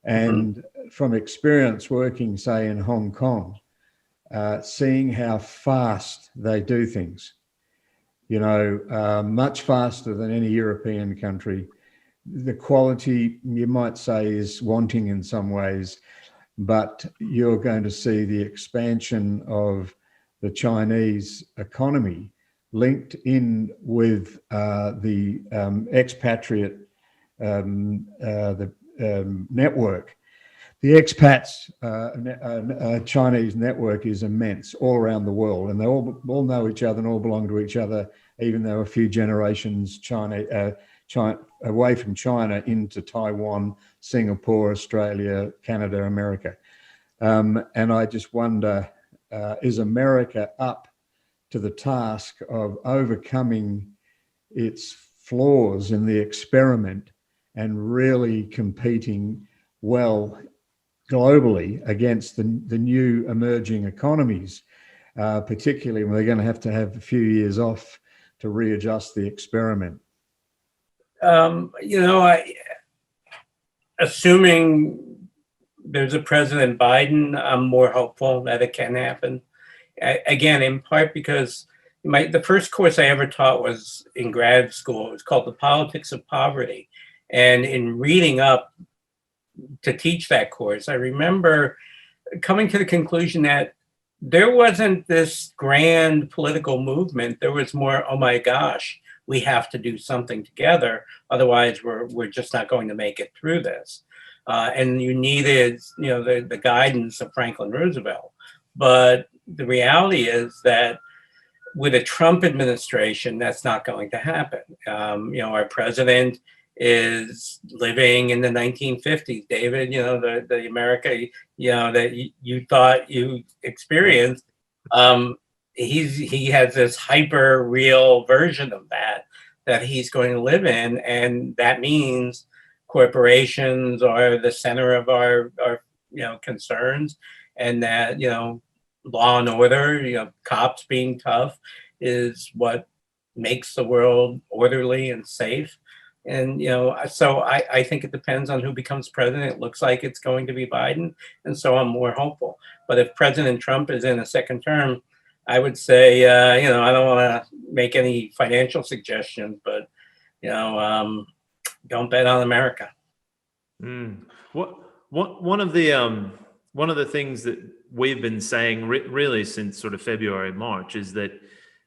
And from experience working, say, in Hong Kong, seeing how fast they do things, much faster than any European country. The quality, you might say, is wanting in some ways, but you're going to see the expansion of the Chinese economy linked in with the expatriate network. The expats Chinese network is immense all around the world, and they all know each other and all belong to each other, even though a few generations away from China into Taiwan, Singapore, Australia, Canada, America. And I just wonder, is America up to the task of overcoming its flaws in the experiment and really competing well globally against the new emerging economies, particularly when they're going to have a few years off to readjust the experiment? Assuming there's a President Biden, I'm more hopeful that it can happen. Again, in part because the first course I ever taught was in grad school. It was called The Politics of Poverty. And in reading up to teach that course, I remember coming to the conclusion that there wasn't this grand political movement. There was more, oh my gosh, we have to do something together. Otherwise, we're just not going to make it through this. And you needed, the guidance of Franklin Roosevelt. But the reality is that with a Trump administration, that's not going to happen. Our president is living in the 1950s, David. The America, that you thought you experienced. He has this hyper real version of that he's going to live in, and that means corporations are the center of our concerns, and that law and order, cops being tough is what makes the world orderly and safe. And, so I think it depends on who becomes president. It looks like it's going to be Biden. And so I'm more hopeful. But if President Trump is in a second term, I would say, I don't want to make any financial suggestions, but, don't bet on America. One of the things that we've been saying really since sort of February, March is that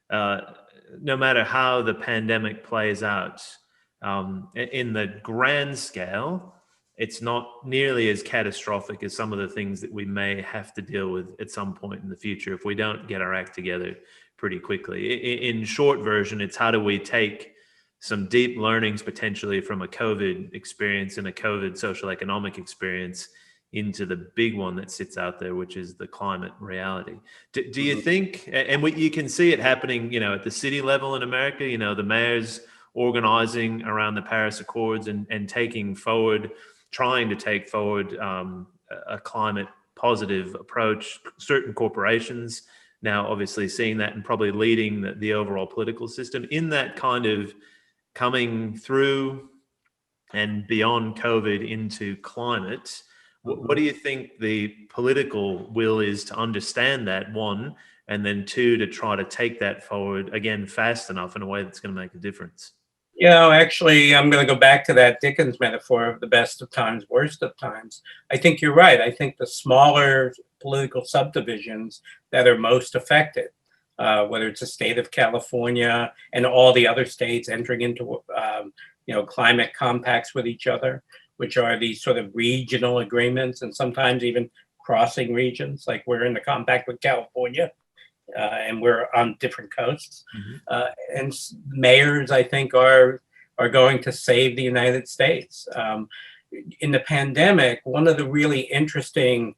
no matter how the pandemic plays out, in the grand scale, it's not nearly as catastrophic as some of the things that we may have to deal with at some point in the future if we don't get our act together pretty quickly. In short version, it's how do we take some deep learnings potentially from a COVID experience and a COVID social economic experience into the big one that sits out there, which is the climate reality. Do you think, and you can see it happening, at the city level in America, the mayors organizing around the Paris Accords and trying to take forward a climate positive approach. Certain corporations now obviously seeing that and probably leading the overall political system in that kind of coming through and beyond COVID into climate. What do you think the political will is to understand that, one, and then two, to try to take that forward again fast enough in a way that's going to make a difference? Actually, I'm going to go back to that Dickens metaphor of the best of times, worst of times. I think you're right. I think the smaller political subdivisions that are most affected, whether it's the state of California and all the other states entering into, climate compacts with each other, which are these sort of regional agreements and sometimes even crossing regions, like we're in the compact with California. And we're on different coasts. And mayors, I think, are going to save the United States. In the pandemic, one of the really interesting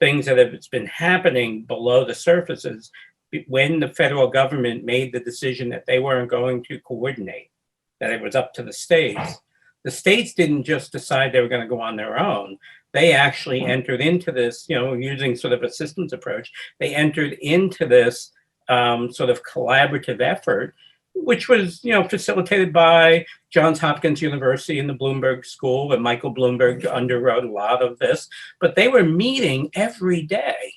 things that has been happening below the surface is when the federal government made the decision that they weren't going to coordinate, that it was up to the states didn't just decide they were going to go on their own. They actually entered into this, using sort of a systems approach. They entered into this sort of collaborative effort, which was, facilitated by Johns Hopkins University and the Bloomberg School, and Michael Bloomberg underwrote a lot of this. But they were meeting every day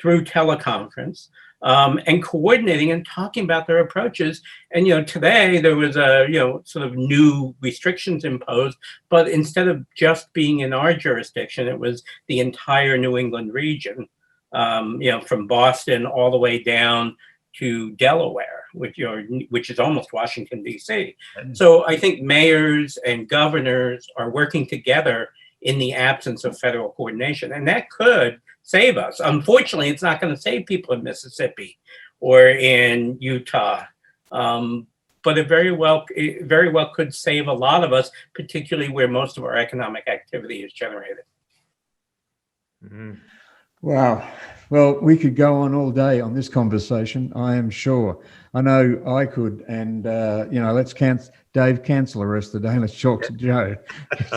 through teleconference and coordinating and talking about their approaches. And, today there was a, sort of new restrictions imposed, but instead of just being in our jurisdiction, it was the entire New England region, from Boston all the way down to Delaware, which is almost Washington, D.C. So I think mayors and governors are working together in the absence of federal coordination, and that could save us. Unfortunately, it's not going to save people in Mississippi or in Utah, but it very well could save a lot of us, particularly where most of our economic activity is generated. Wow. Well, we could go on all day on this conversation, I am sure. I know I could. And, let's Dave, cancel the rest of the day. Let's talk to Joe.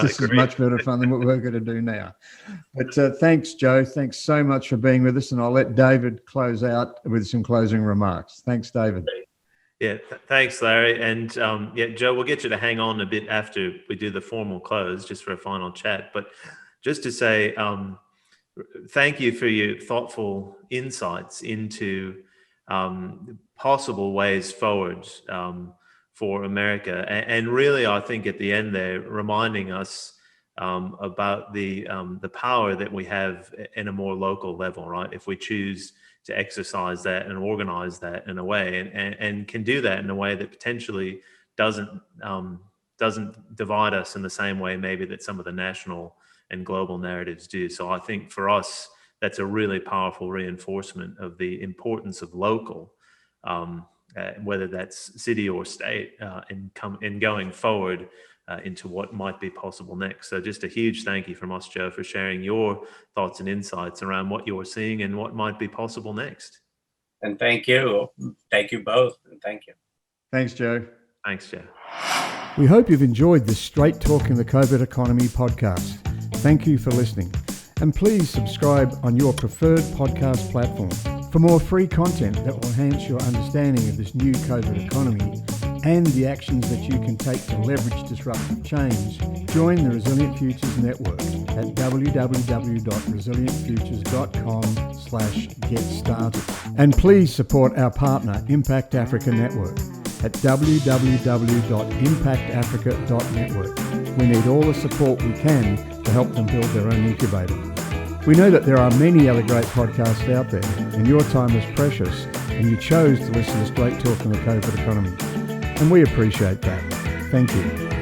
This is much better fun than what we're going to do now. But thanks, Joe. Thanks so much for being with us. And I'll let David close out with some closing remarks. Thanks, David. Yeah, thanks, Larry. And Joe, we'll get you to hang on a bit after we do the formal close, just for a final chat. But just to say, thank you for your thoughtful insights into possible ways forward for America. And really, I think at the end there, reminding us about the power that we have in a more local level, right? If we choose to exercise that and organize that in a way, and can do that in a way that potentially doesn't divide us in the same way maybe that some of the national and global narratives do. So I think for us, that's a really powerful reinforcement of the importance of local, whether that's city or state, in going forward into what might be possible next. So just a huge thank you from us, Joe, for sharing your thoughts and insights around what you're seeing and what might be possible next. And thank you. Thank you both. And thank you. Thanks, Joe. Thanks, Joe. We hope you've enjoyed this Straight Talk in the COVID Economy podcast. Thank you for listening. And please subscribe on your preferred podcast platform. For more free content that will enhance your understanding of this new COVID economy and the actions that you can take to leverage disruptive change, join the Resilient Futures Network at www.resilientfutures.com/get-started. And please support our partner, Impact Africa Network, at www.impactafrica.network. We need all the support we can to help them build their own incubator. We know that there are many other great podcasts out there, and your time is precious, and you chose to listen to Straight Talk on the COVID Economy. And we appreciate that. Thank you.